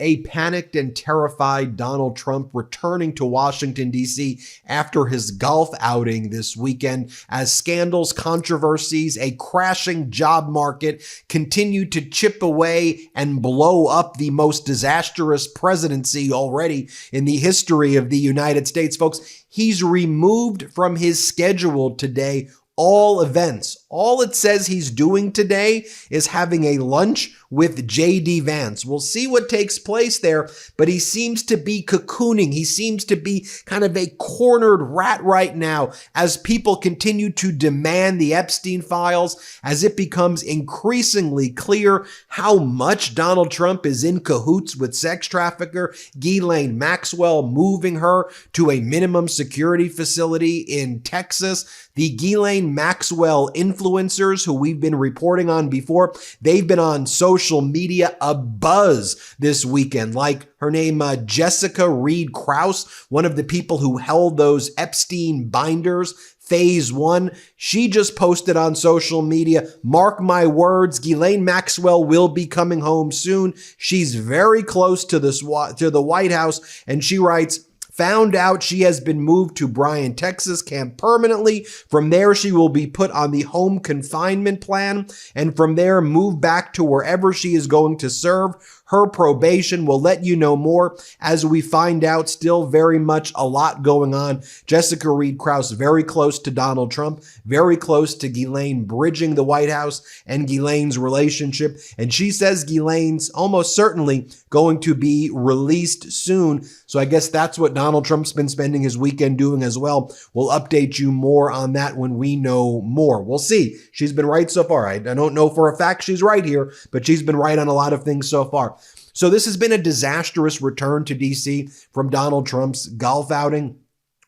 a panicked and terrified Donald Trump returning to Washington, D.C. after his golf outing this weekend as scandals, controversies, a crashing job market continue to chip away and blow up the most disastrous presidency already in the history of the United States. Folks, he's removed from his schedule today all events. All it says he's doing today is having a lunch with J.D. Vance. We'll see what takes place there, but he seems to be cocooning. He seems to be kind of a cornered rat right now as people continue to demand the Epstein files, as it becomes increasingly clear how much Donald Trump is in cahoots with sex trafficker Ghislaine Maxwell, moving her to a minimum security facility in Texas. The Ghislaine Maxwell influencers who we've been reporting on before, they've been on social media abuzz this weekend, like her name, Jessica Reed Krause, one of the people who held those Epstein binders, Phase 1. She just posted on social media, mark my words, Ghislaine Maxwell will be coming home soon. She's very close to the White House, and she writes, found out she has been moved to Bryan, Texas camp permanently. From there, she will be put on the home confinement plan, and from there, move back to wherever she is going to serve her probation. Will let you know more as we find out. Still very much a lot going on. Jessica Reed Krause, very close to Donald Trump, very close to Ghislaine, bridging the White House and Ghislaine's relationship. And she says Ghislaine's almost certainly going to be released soon. So I guess that's what Donald Trump's been spending his weekend doing as well. We'll update you more on that when we know more. We'll see. She's been right so far. I don't know for a fact she's right here, but she's been right on a lot of things so far. So this has been a disastrous return to D.C. from Donald Trump's golf outing.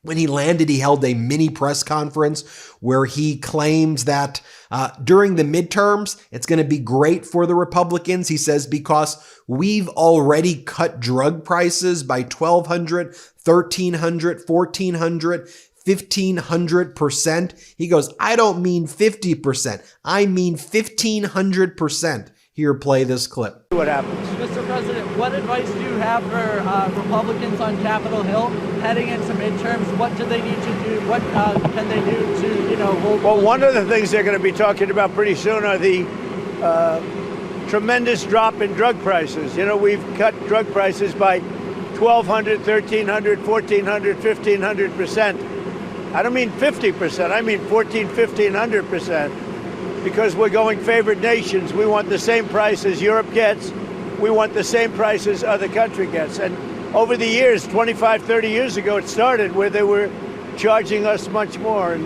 When he landed, he held a mini press conference where he claims that during the midterms, it's going to be great for the Republicans. He says, because we've already cut drug prices by 1,200, 1,300, 1,400, 1,500%. He goes, I don't mean 50%. I mean 1,500%. Here, play this clip. What happens? Mr. President, what advice do you have for Republicans on Capitol Hill heading into midterms? What do they need to do? What can they do to, hold? Well, one of the things they're going to be talking about pretty soon are the tremendous drop in drug prices. We've cut drug prices by 1,200, 1,300, 1,400, 1,500%. I don't mean 50%. I mean 14, 1,500%. Because we're going favored nations. We want the same price as Europe gets. We want the same price as other country gets. And over the years, 25, 30 years ago, it started where they were charging us much more.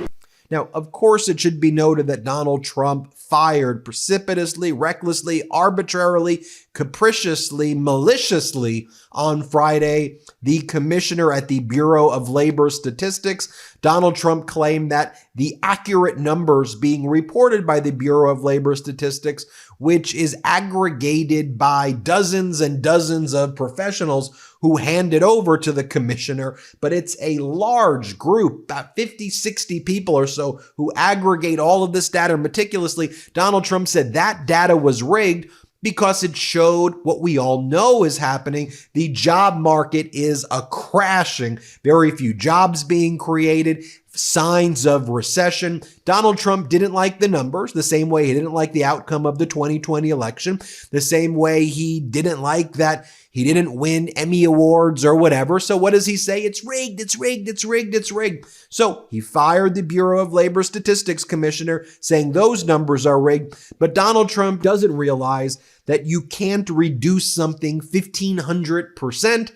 Now, of course, it should be noted that Donald Trump fired precipitously, recklessly, arbitrarily, capriciously, maliciously on Friday the commissioner at the Bureau of Labor Statistics. Donald Trump claimed that the accurate numbers being reported by the Bureau of Labor Statistics, which is aggregated by dozens and dozens of professionals who hand it over to the commissioner, but it's a large group, about 50, 60 people or so, who aggregate all of this data meticulously. Donald Trump said that data was rigged because it showed what we all know is happening. The job market is crashing. Very few jobs being created. Signs of recession. Donald Trump didn't like the numbers the same way he didn't like the outcome of the 2020 election, the same way he didn't like that he didn't win Emmy Awards or whatever. So what does he say? It's rigged, it's rigged, it's rigged, it's rigged. So he fired the Bureau of Labor Statistics commissioner saying those numbers are rigged. But Donald Trump doesn't realize that you can't reduce something 1,500%.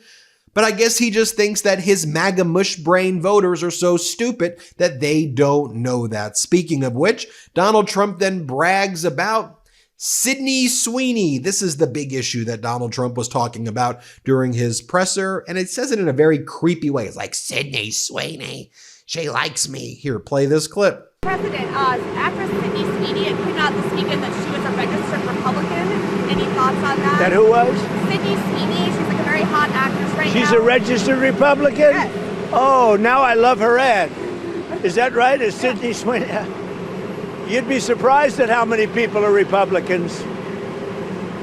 But I guess he just thinks that his MAGA mush brain voters are so stupid that they don't know that. Speaking of which, Donald Trump then brags about Sydney Sweeney. This is the big issue that Donald Trump was talking about during his presser, and it says it in a very creepy way. It's like, Sydney Sweeney, she likes me. Here, play this clip. President, actress Sydney Sweeney had came out this weekend that she was a registered Republican. Any thoughts on that? That who was? Sydney Sweeney. She's like a very hot actress right now. She's a registered Republican? Yes. Oh, now I love her ad. Is that right? Is Sydney Sweeney? You'd be surprised at how many people are Republicans.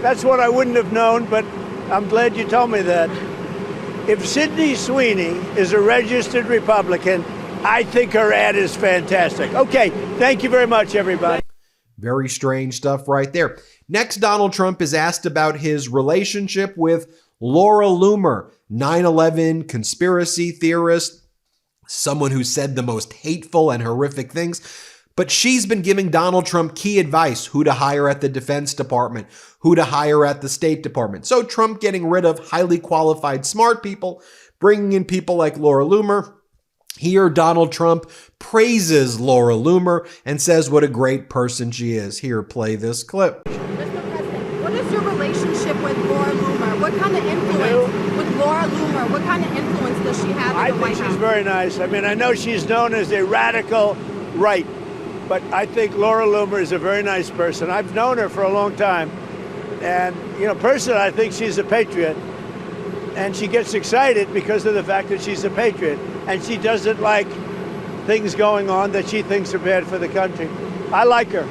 That's what I wouldn't have known, but I'm glad you told me that. If Sydney Sweeney is a registered Republican, I think her ad is fantastic. Okay, thank you very much, everybody. Very strange stuff right there. Next, Donald Trump is asked about his relationship with Laura Loomer, 9/11 conspiracy theorist, someone who said the most hateful and horrific things. But she's been giving Donald Trump key advice, who to hire at the Defense Department, who to hire at the State Department. So Trump getting rid of highly qualified, smart people, bringing in people like Laura Loomer. Here, Donald Trump praises Laura Loomer and says what a great person she is. Here, play this clip. Mr. President, what is your relationship with Laura Loomer? What kind of influence with Laura Loomer? What kind of influence does she have in the White House? I think she's very nice. I mean, I know she's known as a radical right, but I think Laura Loomer is a very nice person. I've known her for a long time. And, personally, I think she's a patriot. And she gets excited because of the fact that she's a patriot. And she doesn't like things going on that she thinks are bad for the country. I like her.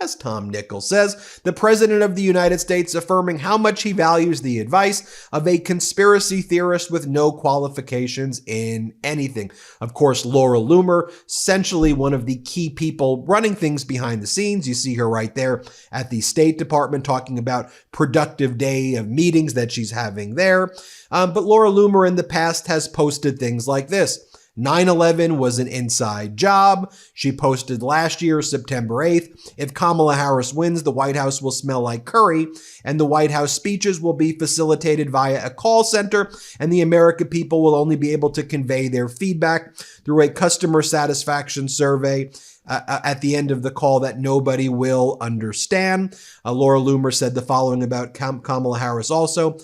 As Tom Nichols says, the President of the United States affirming how much he values the advice of a conspiracy theorist with no qualifications in anything. Of course, Laura Loomer, essentially one of the key people running things behind the scenes. You see her right there at the State Department talking about productive day of meetings that she's having there. But Laura Loomer in the past has posted things like this. 9/11 was an inside job. She posted last year, September 8th, if Kamala Harris wins, the White House will smell like curry, and the White House speeches will be facilitated via a call center, and the American people will only be able to convey their feedback through a customer satisfaction survey at the end of the call that nobody will understand. Laura Loomer said the following about Kamala Harris also.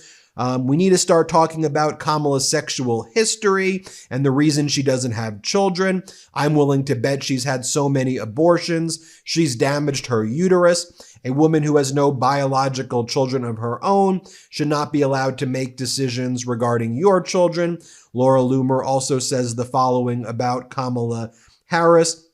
We need to start talking about Kamala's sexual history and the reason she doesn't have children. I'm willing to bet she's had so many abortions. She's damaged her uterus. A woman who has no biological children of her own should not be allowed to make decisions regarding your children. Laura Loomer also says the following about Kamala Harris.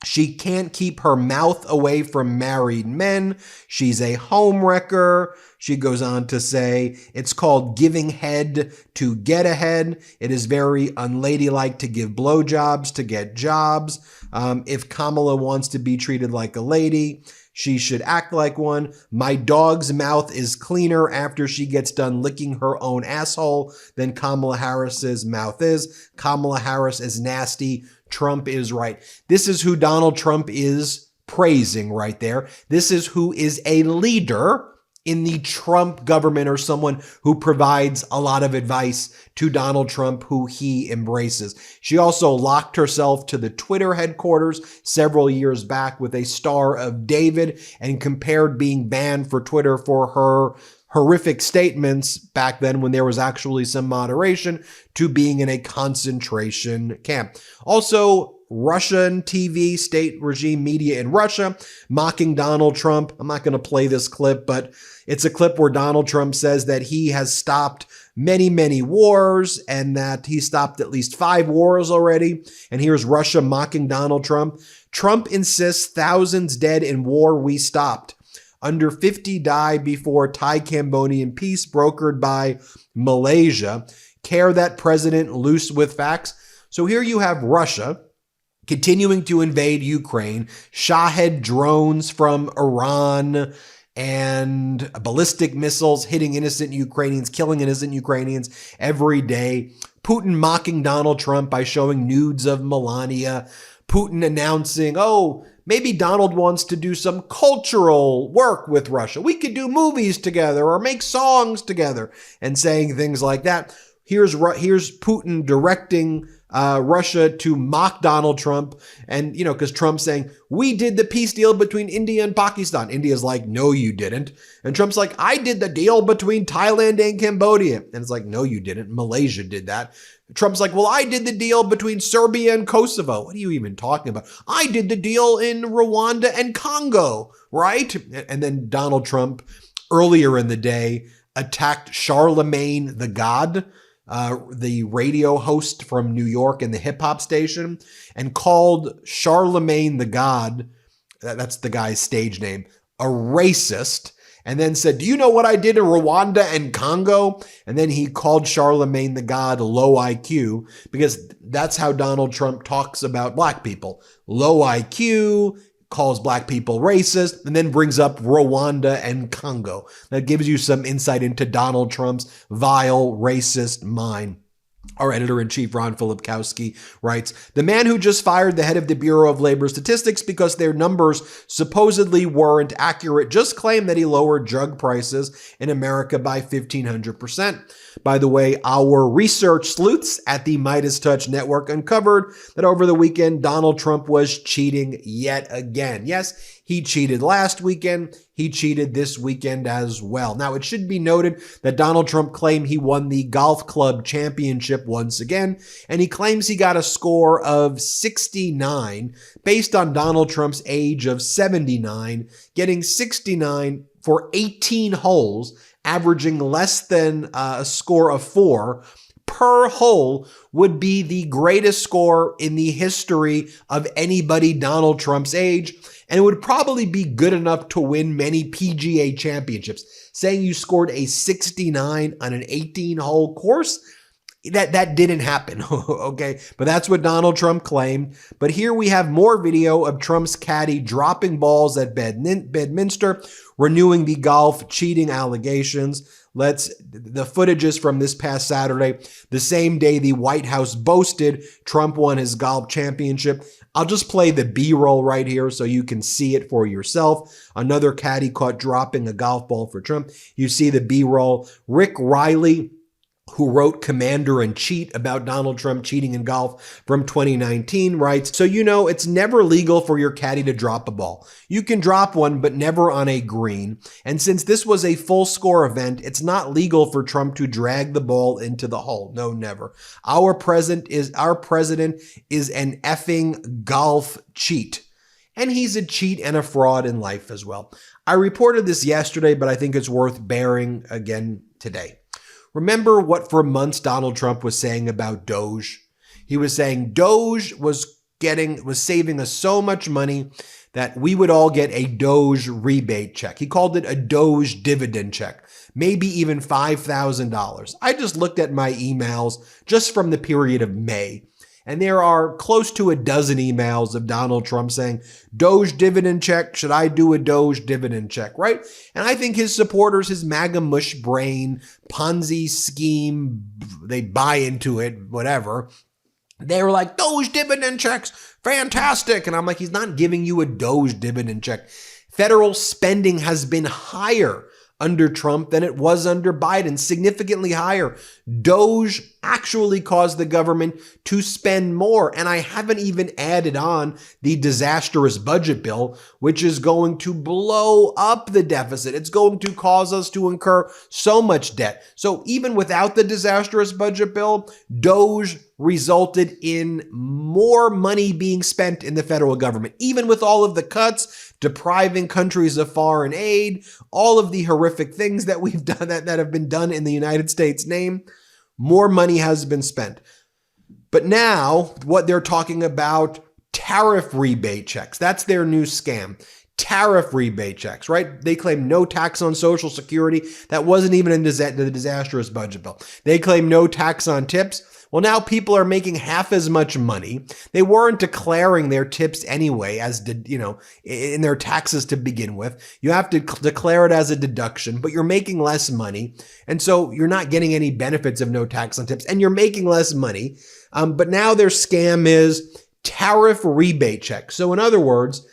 She can't keep her mouth away from married men. She's a homewrecker. She goes on to say, it's called giving head to get ahead. It is very unladylike to give blowjobs to get jobs. If Kamala wants to be treated like a lady, she should act like one. My dog's mouth is cleaner after she gets done licking her own asshole than Kamala Harris's mouth is. Kamala Harris is nasty. Trump is right. This is who Donald Trump is praising right there. This is who is a leader in the Trump government, or someone who provides a lot of advice to Donald Trump, who he embraces. She also locked herself to the Twitter headquarters several years back with a Star of David and compared being banned for Twitter for her horrific statements back then when there was actually some moderation to being in a concentration camp. Also, Russian TV, state regime media in Russia, mocking Donald Trump. I'm not going to play this clip, but it's a clip where Donald Trump says that he has stopped many, many wars and that he stopped at least 5 wars already. And here's Russia mocking Donald Trump. Trump insists thousands dead in war we stopped. Under 50 died before Thai-Cambodian peace brokered by Malaysia. Care that president loose with facts. So here you have Russia continuing to invade Ukraine, Shahed drones from Iran, and ballistic missiles hitting innocent Ukrainians, killing innocent Ukrainians every day. Putin mocking Donald Trump by showing nudes of Melania. Putin announcing, oh, maybe Donald wants to do some cultural work with Russia. We could do movies together or make songs together, and saying things like that. Here's Putin directing Russia to mock Donald Trump. And, because Trump's saying, we did the peace deal between India and Pakistan. India's like, no, you didn't. And Trump's like, I did the deal between Thailand and Cambodia. And it's like, no, you didn't. Malaysia did that. Trump's like, well, I did the deal between Serbia and Kosovo. What are you even talking about? I did the deal in Rwanda and Congo, right? And then Donald Trump, earlier in the day, attacked Charlemagne the God, the radio host from New York and the hip hop station, and called Charlemagne the God, that's the guy's stage name, a racist, and then said, do you know what I did in Rwanda and Congo? And then he called Charlemagne the God low IQ, because that's how Donald Trump talks about black people. Low IQ, calls black people racist, and then brings up Rwanda and Congo. That gives you some insight into Donald Trump's vile, racist mind. Our editor-in-chief, Ron Filipkowski, writes, the man who just fired the head of the Bureau of Labor Statistics because their numbers supposedly weren't accurate just claimed that he lowered drug prices in America by 1,500%. By the way, our research sleuths at the MeidasTouch network uncovered that over the weekend, Donald Trump was cheating yet again. Yes, he cheated last weekend. He cheated this weekend as well. Now, it should be noted that Donald Trump claimed he won the golf club championship once again, and he claims he got a score of 69 based on Donald Trump's age of 79, getting 69 for 18 holes, averaging less than a score of 4 per hole, would be the greatest score in the history of anybody Donald Trump's age. And it would probably be good enough to win many PGA championships. Saying you scored a 69 on an 18-hole course, that didn't happen, okay? But that's what Donald Trump claimed. But here we have more video of Trump's caddy dropping balls at Bedminster, renewing the golf cheating allegations. The footage is from this past Saturday, the same day the White House boasted Trump won his golf championship. I'll just play the B-roll right here so you can see it for yourself. Another caddy caught dropping a golf ball for Trump. You see the B-roll. Rick Riley, who wrote Commander in Cheat about Donald Trump cheating in golf from 2019, writes, so you know it's never legal for your caddy to drop a ball. You can drop one, but never on a green. And since this was a full score event, it's not legal for Trump to drag the ball into the hole. No, never. Our president is an effing golf cheat. And he's a cheat and a fraud in life as well. I reported this yesterday, but I think it's worth bearing again today. Remember what for months Donald Trump was saying about Doge? He was saying Doge was saving us so much money that we would all get a Doge rebate check. He called it a Doge dividend check, maybe even $5,000. I just looked at my emails just from the period of May, and there are close to a dozen emails of Donald Trump saying, Doge dividend check, should I do a Doge dividend check, right? And I think his supporters, his MAGA mush brain, Ponzi scheme, they buy into it, whatever. They were like, Doge dividend checks, fantastic. And I'm like, he's not giving you a Doge dividend check. Federal spending has been higher under Trump than it was under Biden, significantly higher. Doge actually caused the government to spend more. And I haven't even added on the disastrous budget bill, which is going to blow up the deficit. It's going to cause us to incur so much debt. So even without the disastrous budget bill, Doge resulted in more money being spent in the federal government. Even with all of the cuts, depriving countries of foreign aid, all of the horrific things that we've done that have been done in the United States' name, more money has been spent. But now what they're talking about, tariff rebate checks. That's their new scam. Tariff rebate checks, right? They claim no tax on Social Security. That wasn't even in the disastrous budget bill. They claim no tax on tips. Well, now people are making half as much money. They weren't declaring their tips anyway, in their taxes to begin with. You have to declare it as a deduction, but you're making less money. And so you're not getting any benefits of no tax on tips, and you're making less money. But now their scam is tariff rebate check. So in other words,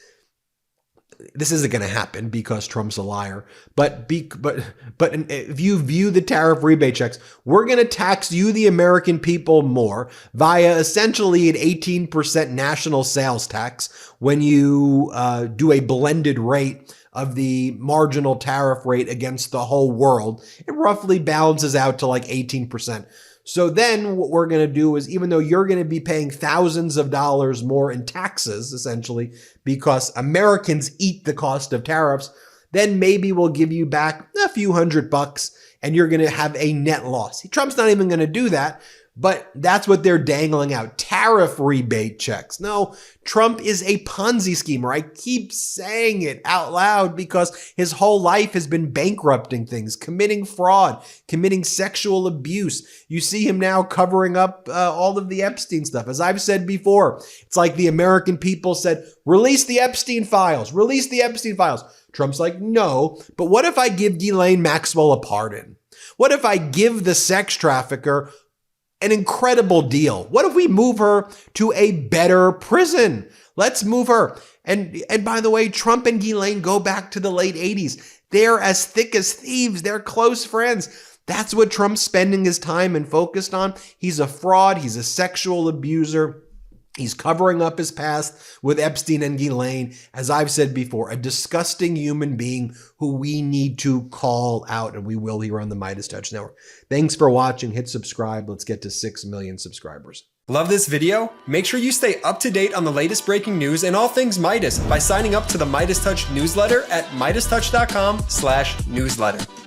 this isn't going to happen because Trump's a liar. But if you view the tariff rebate checks, we're going to tax you, the American people, more via essentially an 18% national sales tax when you do a blended rate of the marginal tariff rate against the whole world. It roughly balances out to like 18%. So then what we're going to do is, even though you're going to be paying thousands of dollars more in taxes, essentially, because Americans eat the cost of tariffs, then maybe we'll give you back a few $100 and you're going to have a net loss. Trump's not even going to do that. But that's what they're dangling out. Tariff rebate checks. No, Trump is a Ponzi schemer. I keep saying it out loud because his whole life has been bankrupting things, committing fraud, committing sexual abuse. You see him now covering up all of the Epstein stuff. As I've said before, it's like the American people said, release the Epstein files, release the Epstein files. Trump's like, no, but what if I give Ghislaine Maxwell a pardon? What if I give the sex trafficker an incredible deal? What if we move her to a better prison? Let's move her. And by the way, Trump and Ghislaine go back to the late 80s. They're as thick as thieves. They're close friends. That's what Trump's spending his time and focused on. He's a fraud. He's a sexual abuser. He's covering up his past with Epstein and Ghislaine. As I've said before, a disgusting human being who we need to call out, and we will here on the MeidasTouch Network. Thanks for watching. Hit subscribe. Let's get to 6 million subscribers. Love this video? Make sure you stay up to date on the latest breaking news and all things Meidas by signing up to the MeidasTouch newsletter at MeidasTouch.com/newsletter.